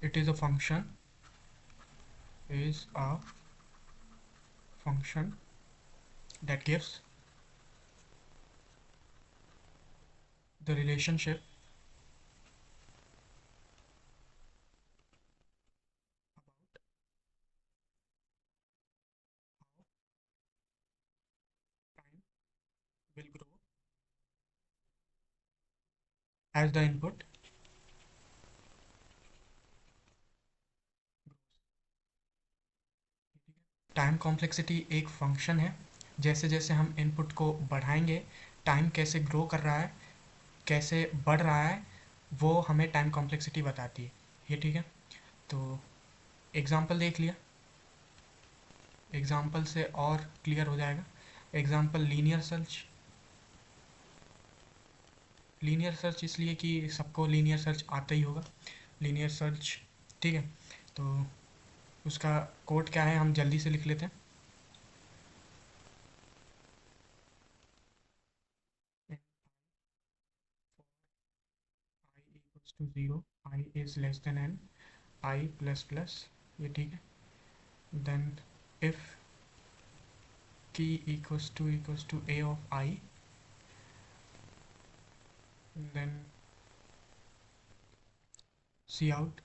it is a function is a function that gives the relationship time will grow as the input time complexity एक function है। जैसे जैसे हम input को बढ़ाएंगे, टाइम कैसे ग्रो कर रहा है, कैसे बढ़ रहा है, वो हमें टाइम कॉम्प्लेक्सिटी बताती है। ये ठीक है। तो एग्जांपल देख लिया, एग्जांपल से और क्लियर हो जाएगा। Example linear search. Linear search इसलिए कि सबको लीनियर सर्च आता ही होगा, लीनियर सर्च। ठीक है। तो उसका कोड क्या है हम जल्दी से लिख लेते हैं। i equals to 0, I is less than n, I plus plus, ये ठीक है। Then if key equals to a of I, then cout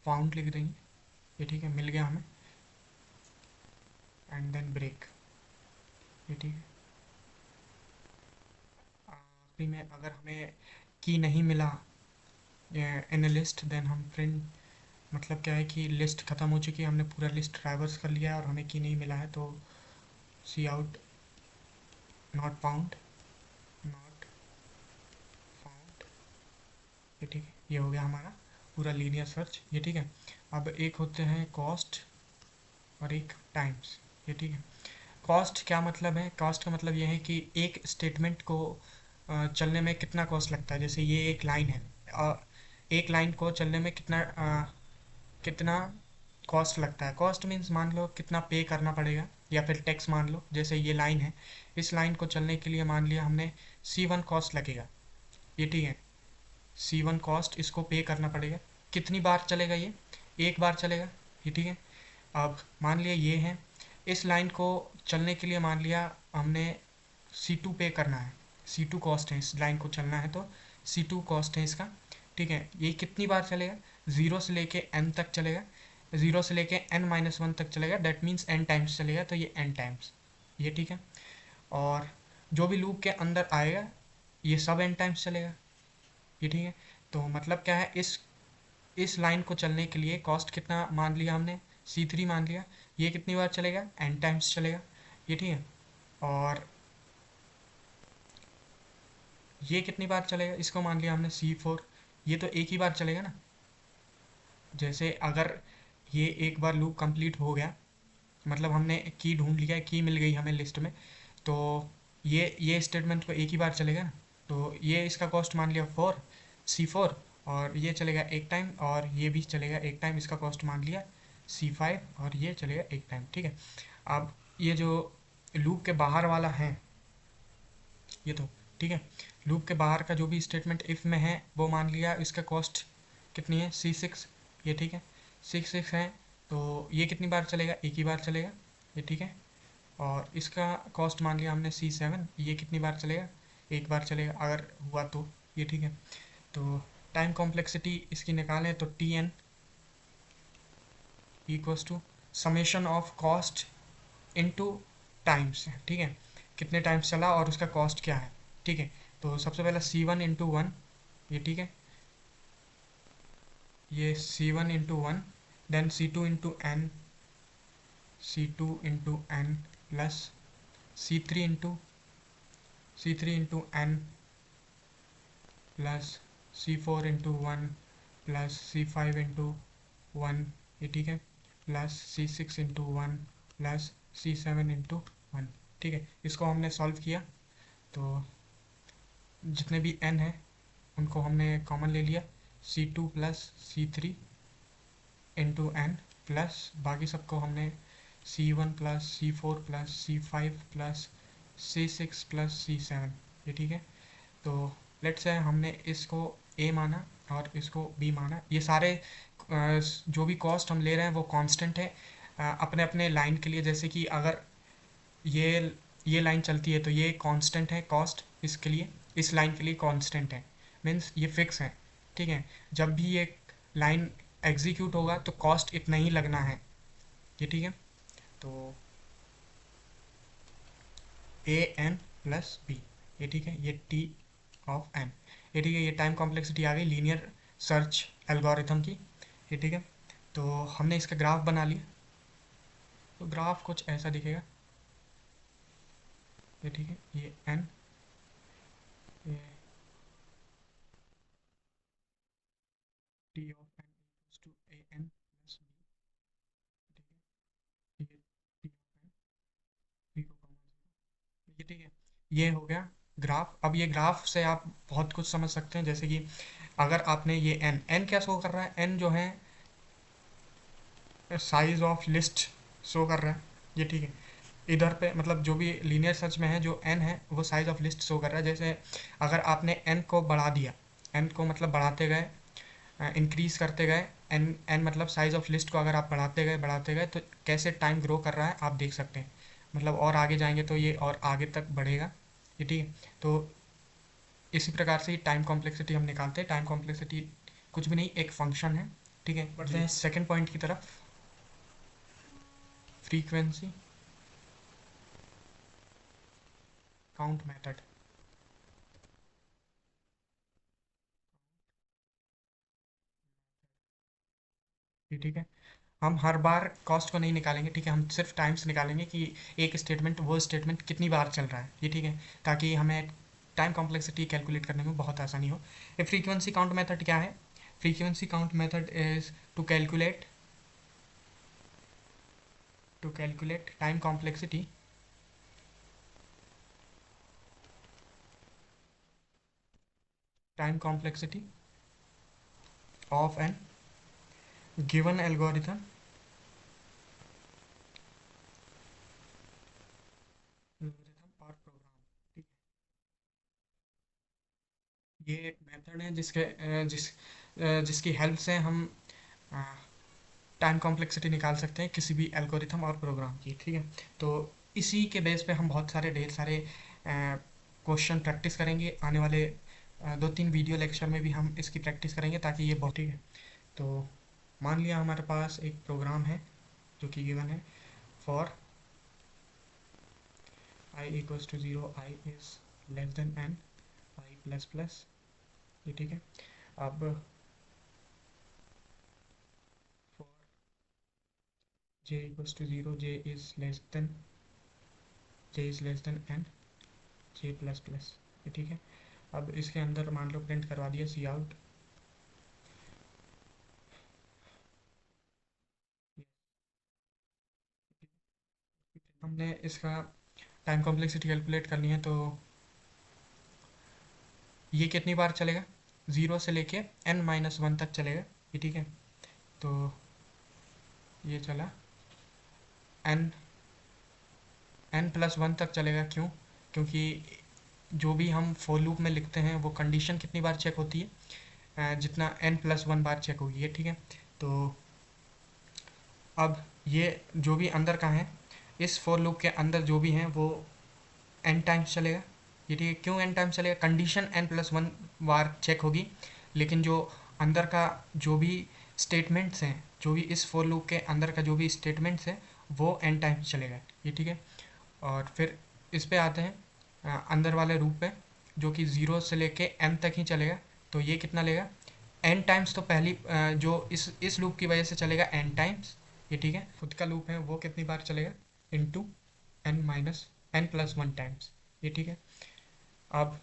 found लिख देंगे, ये ठीक है, मिल गया हमें। एंड देन ब्रेक, ये ठीक है। आखिरी में अगर हमें की नहीं मिला इन लिस्ट, देन हम प्रिंट, मतलब क्या है कि लिस्ट ख़त्म हो चुकी है, हमने पूरा लिस्ट ट्रैवर्स कर लिया है और हमें की नहीं मिला है, तो C out not found, not found, ये ठीक है। ये हो गया हमारा पूरा लीनियर सर्च, ये ठीक है। अब एक होते हैं कॉस्ट और एक टाइम्स, ये ठीक है। कॉस्ट क्या मतलब है? कॉस्ट का मतलब ये है कि एक स्टेटमेंट को चलने में कितना कॉस्ट लगता है। जैसे ये एक लाइन है, एक लाइन को चलने में कितना कॉस्ट लगता है। कॉस्ट मीन्स मान लो कितना पे करना पड़ेगा, या फिर टैक्स मान लो। जैसे ये लाइन है, इस लाइन को चलने के लिए मान लिया हमने C1 कॉस्ट लगेगा, ये ठीक है। C1 कॉस्ट इसको पे करना पड़ेगा। कितनी बार चलेगा ये? एक बार चलेगा, ये ठीक है। अब मान लिया ये है, इस लाइन को चलने के लिए मान लिया हमने C2 पे करना है, C2 कॉस्ट है, इस लाइन को चलना है तो C2 कॉस्ट है इसका, ठीक है। ये कितनी बार चलेगा? ज़ीरो से लेके n तक चलेगा, ज़ीरो से लेके n-1 तक चलेगा, डेट मीन्स n टाइम्स चलेगा, तो ये n टाइम्स, ये ठीक है। और जो भी लूप के अंदर आएगा ये सब n टाइम्स चलेगा, ये ठीक है। तो मतलब क्या है, इस लाइन को चलने के लिए कॉस्ट कितना मान लिया हमने? C3 मान लिया। ये कितनी बार चलेगा? n टाइम्स चलेगा, ये ठीक है। और ये कितनी बार चलेगा? इसको मान लिया हमने C4, ये तो एक ही बार चलेगा ना। जैसे अगर ये एक बार लूप कंप्लीट हो गया, मतलब हमने की ढूंढ लिया, की मिल गई हमें लिस्ट में, तो ये स्टेटमेंट को एक ही बार चलेगा ना। तो ये इसका कॉस्ट मान लिया 4, C4, और ये चलेगा एक टाइम, और ये भी चलेगा एक टाइम, इसका कॉस्ट मान लिया C5, और ये चलेगा एक टाइम, ठीक है। अब ये जो लूप के बाहर वाला है, ये तो ठीक है, लूप के बाहर का जो भी स्टेटमेंट इफ़ में है वो मान लिया इसका कॉस्ट कितनी है? C6, ये ठीक है, 6 है। तो ये कितनी बार चलेगा? एक ही बार चलेगा, ये ठीक है। और इसका कॉस्ट मान लिया हमने C7, ये कितनी बार चलेगा? एक बार चलेगा अगर हुआ तो, ये ठीक है। तो टाइम कॉम्प्लेक्सिटी इसकी निकालें तो Tn equals to summation of cost into times, ठीक है, कितने टाइम्स चला और उसका कॉस्ट क्या है, ठीक है। तो सबसे पहला C1 × 1, ये ठीक है, ये C1 × 1, then C2 × n, C2 × n plus C3 × n plus C4 × 1 plus C5 × 1, ये ठीक है, प्लस C6 × 1 प्लस C7 × 1, ठीक है। इसको हमने सॉल्व किया तो जितने भी n है उनको हमने कॉमन ले लिया, C2 plus C3 × n plus बाकी सबको हमने C1 plus C4 plus C5 plus C6 plus C7, ये ठीक है। तो लेट्स से हमने इसको a माना और इसको बी माना। ये सारे जो भी कॉस्ट हम ले रहे हैं वो कांस्टेंट है अपने अपने लाइन के लिए। जैसे कि अगर ये ये लाइन चलती है तो ये कांस्टेंट है कॉस्ट इसके लिए, इस लाइन के लिए कांस्टेंट है, मीन्स ये फिक्स है। ठीक है, जब भी ये लाइन एग्जीक्यूट होगा तो कॉस्ट इतना ही लगना है ये। ठीक है, तो ए एन प्लस बी, ये ठीक है, ये टी ऑफ एन, ये ठीक है। ये टाइम कॉम्प्लेक्सिटी आ गई लीनियर सर्च एल्गोरिथम की, ये ठीक है। तो हमने इसका ग्राफ बना लिया, तो ग्राफ कुछ ऐसा दिखेगा, ये ठीक है। ये एन, ये T of N to A N plus B, ठीक है। ये टी ऑफ एन, बी को कॉमन, ये ठीक है। ये हो गया ग्राफ। अब ये ग्राफ से आप बहुत कुछ समझ सकते हैं, जैसे कि अगर आपने ये एन एन क्या शो कर रहा है, एन जो है साइज ऑफ लिस्ट शो कर रहा है, ये ठीक है। इधर पे मतलब जो भी लीनियर सर्च में है जो एन है वो साइज ऑफ लिस्ट शो कर रहा है। जैसे अगर आपने एन को बढ़ा दिया, एन को मतलब बढ़ाते गए, इंक्रीज करते गए, एन एन मतलब साइज ऑफ लिस्ट को अगर आप बढ़ाते गए तो कैसे टाइम ग्रो कर रहा है आप देख सकते हैं। मतलब और आगे जाएंगे तो ये और आगे तक बढ़ेगा, ये ठीक है। तो इसी प्रकार से टाइम कॉम्प्लेक्सिटी हम निकालते हैं। टाइम कॉम्प्लेक्सिटी कुछ भी नहीं, एक फंक्शन है, ठीक है। बढ़ते हैं सेकेंड पॉइंट की तरफ, फ्रीक्वेंसी काउंट मेथड। ये ठीक है, हम हर बार कॉस्ट को नहीं निकालेंगे, ठीक है। हम सिर्फ टाइम्स निकालेंगे कि एक स्टेटमेंट वो स्टेटमेंट कितनी बार चल रहा है, ये ठीक है, ताकि हमें टाइम कॉम्प्लेक्सिटी कैलकुलेट करने में बहुत आसानी हो। ये फ्रीक्वेंसी काउंट मेथड क्या है? Frequency count method is to calculate time complexity of an given algorithm और प्रोग्राम, ठीक है। ये मेथड है जिसकी हेल्प से हम टाइम कॉम्प्लेक्सिटी निकाल सकते हैं किसी भी एल्गोरिथम और प्रोग्राम की, ठीक है। तो इसी के बेस पे हम बहुत सारे ढेर सारे क्वेश्चन प्रैक्टिस करेंगे आने वाले 2-3 वीडियो लेक्चर में भी हम इसकी प्रैक्टिस करेंगे, ताकि ये बहुत, ठीक है। तो मान लिया हमारे पास एक प्रोग्राम है जो कि गिवन है, for i equals to 0, i is less than n, i plus plus, ये ठीक है। अब for j equals to 0, j is less than n, j plus plus, ये ठीक है। अब इसके अंदर मान लो प्रिंट करवा दिया सी आउट, हमने इसका टाइम कॉम्प्लेक्सिटी कैलकुलेट करनी है। तो ये कितनी बार चलेगा, 0 से लेके n-1 तक चलेगा, ये ठीक है। तो ये चला n n+1 तक चलेगा, क्यों? क्योंकि जो भी हम फॉर लूप में लिखते हैं वो कंडीशन कितनी बार चेक होती है, जितना n+1 बार चेक होगी, ये ठीक है। तो अब ये जो भी अंदर का है, इस फॉर लूप के अंदर जो भी हैं वो n टाइम्स चलेगा, ये ठीक है। क्यों n टाइम्स चलेगा? कंडीशन n+1 बार चेक होगी, लेकिन जो अंदर का जो भी स्टेटमेंट्स हैं, जो भी इस फॉर लूप के अंदर का जो भी स्टेटमेंट्स है वो n टाइम्स चलेगा, ये ठीक है। और फिर इस पे आते हैं अंदर वाले रूप पे, जो कि 0 से लेके m तक ही चलेगा। तो ये कितना लेगा, n टाइम्स। तो पहली जो इस लूप की वजह से चलेगा n टाइम्स, ये ठीक है। खुद का लूप है वो कितनी बार चलेगा, इंटू n+1 टाइम्स, ये ठीक है। अब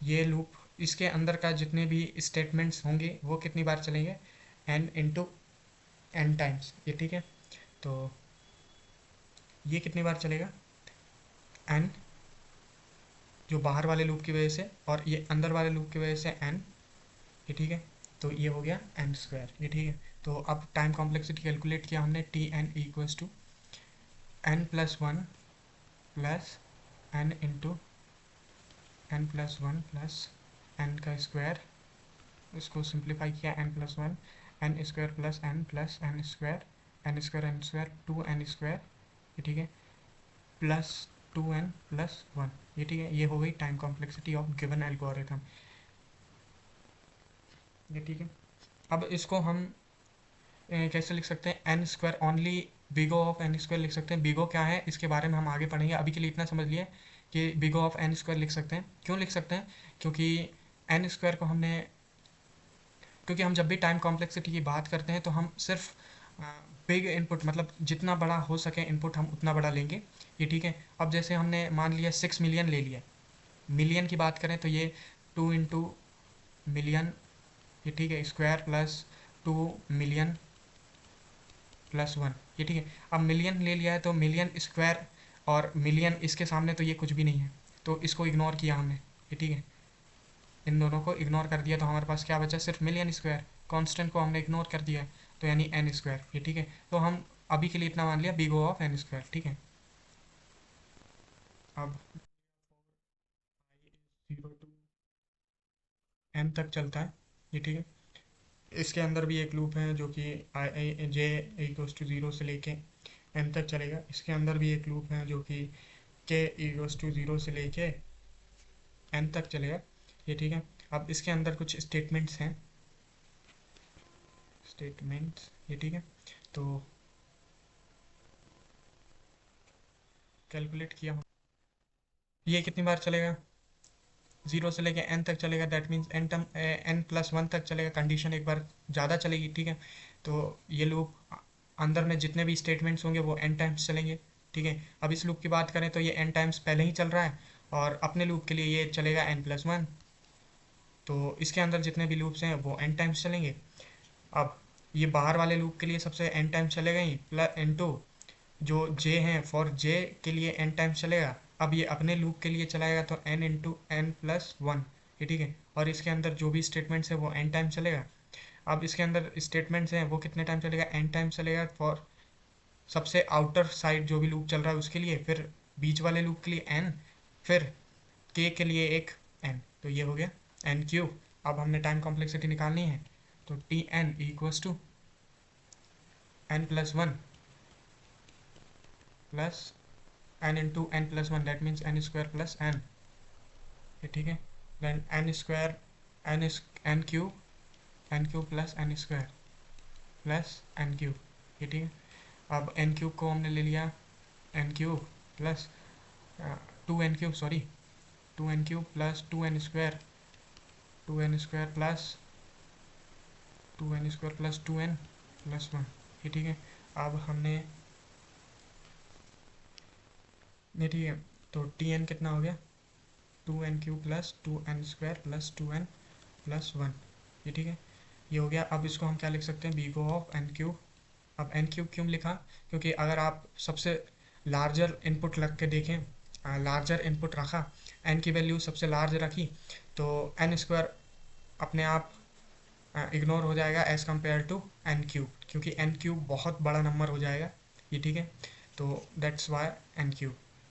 ये लूप इसके अंदर का जितने भी स्टेटमेंट्स होंगे वो कितनी बार चलेंगे, n टाइम्स, ये ठीक है। तो ये कितनी बार चलेगा, n जो बाहर वाले लूप की वजह से, और ये अंदर वाले लूप की वजह से n, ये ठीक है। तो ये हो गया n², ये ठीक है। तो अब टाइम कॉम्प्लेक्सिटी कैलकुलेट किया हमने, T n equals to n+1 plus n into n+1 plus n का स्क्वायर इसको सिंप्लीफाई किया n plus one n square plus n square n square two n square, ये ठीक है, plus two n plus one, ये ठीक है। ये हो गई time complexity of given algorithm, ये ठीक है। अब इसको हम कैसे लिख सकते हैं, n square only big O of n square लिख सकते हैं। बिगो क्या है इसके बारे में हम आगे पढ़ेंगे, अभी के लिए इतना समझ लिए कि बिगो ऑफ एन स्क्वायर लिख सकते हैं। क्यों लिख सकते हैं, क्योंकि एन स्क्वायर को हमने, क्योंकि हम जब भी टाइम कॉम्प्लेक्सिटी की बात करते हैं तो हम सिर्फ बिग इनपुट, मतलब जितना बड़ा हो सके इनपुट हम उतना बड़ा लेंगे, ये ठीक है। अब जैसे हमने मान लिया 6 मिलियन ले लिया, मिलियन की बात करें तो ये 2 इंटू मिलियन, ये ठीक है, square plus 2 million plus one, ये ठीक है। अब मिलियन ले लिया है तो मिलियन स्क्वायर और मिलियन इसके सामने तो ये कुछ भी नहीं है, तो इसको इग्नोर किया हमने, ये ठीक है। इन दोनों को इग्नोर कर दिया तो हमारे पास क्या बचा, सिर्फ मिलियन स्क्वायर, कांस्टेंट को हमने इग्नोर कर दिया तो यानी एन स्क्वायर, ये ठीक है। तो हम अभी के लिए इतना मान लिया big O of n square, ठीक है। अब 0 टू एन तक चलता है, ये ठीक है। इसके अंदर भी एक लूप है जो कि आई जे इक्वल्स टू 0 से लेके एन तक चलेगा। इसके अंदर भी एक लूप है जो कि के इक्वल्स टू 0 से लेके एन तक चलेगा, ये ठीक है। अब इसके अंदर कुछ स्टेटमेंट्स हैं, स्टेटमेंट्स, ये ठीक है। तो कैलकुलेट किया, ये कितनी बार चलेगा, 0 से लेके एन तक चलेगा, that means n plus one तक चलेगा, कंडीशन एक बार ज़्यादा चलेगी, ठीक है। तो ये लूप अंदर में जितने भी स्टेटमेंट्स होंगे वो एन टाइम्स चलेंगे, ठीक है। अब इस लूप की बात करें तो ये एन टाइम्स पहले ही चल रहा है और अपने लूप के लिए ये चलेगा एन प्लस वन, तो इसके अंदर जितने भी लूप्स हैं वो एन टाइम्स चलेंगे। अब ये बाहर वाले लूप के लिए सबसे एन टाइम्स चलेगा ही, प्लस एन टू, जो जे हैं फॉर जे के लिए एन टाइम्स चलेगा। अब ये अपने लूप के लिए चलाएगा तो n into n plus one, ये ठीक है। और इसके अंदर जो भी स्टेटमेंट्स है वो एन टाइम चलेगा। अब इसके अंदर स्टेटमेंट्स हैं वो कितने टाइम चलेगा, एन टाइम चलेगा फॉर सबसे आउटर साइड जो भी लूप चल रहा है उसके लिए, फिर बीच वाले लूप के लिए एन, फिर के लिए एक एन, तो ये हो गया एन क्यूब। अब हमने टाइम कॉम्प्लेक्सिटी निकालनी है तो T n equals to n plus one plus n into n plus one, that means n square plus n, ये ठीक है। Then n square n cube plus n square plus n cube, ये ठीक है। अब एन क्यूब को हमने ले लिया, n cube plus two n cube, sorry, two n cube plus two n square plus two n plus one, ये ठीक है। अब हमने, ये ठीक है, तो टी एन कितना हो गया, two n cube plus two n square plus two n plus one, ये ठीक है, ये हो गया। अब इसको हम क्या लिख सकते हैं, बीगो ऑफ एन क्यूब। अब एन क्यूब क्यों लिखा, क्योंकि अगर आप सबसे लार्जर इनपुट लग के देखें, लार्जर इनपुट रखा, एन की वैल्यू सबसे लार्ज रखी तो एन स्क्वायर अपने आप इग्नोर हो जाएगा as compare to n cube, क्योंकि एन क्यूब बहुत बड़ा नंबर हो जाएगा, ये ठीक है। तो दैट्स वाई एन क्यूब।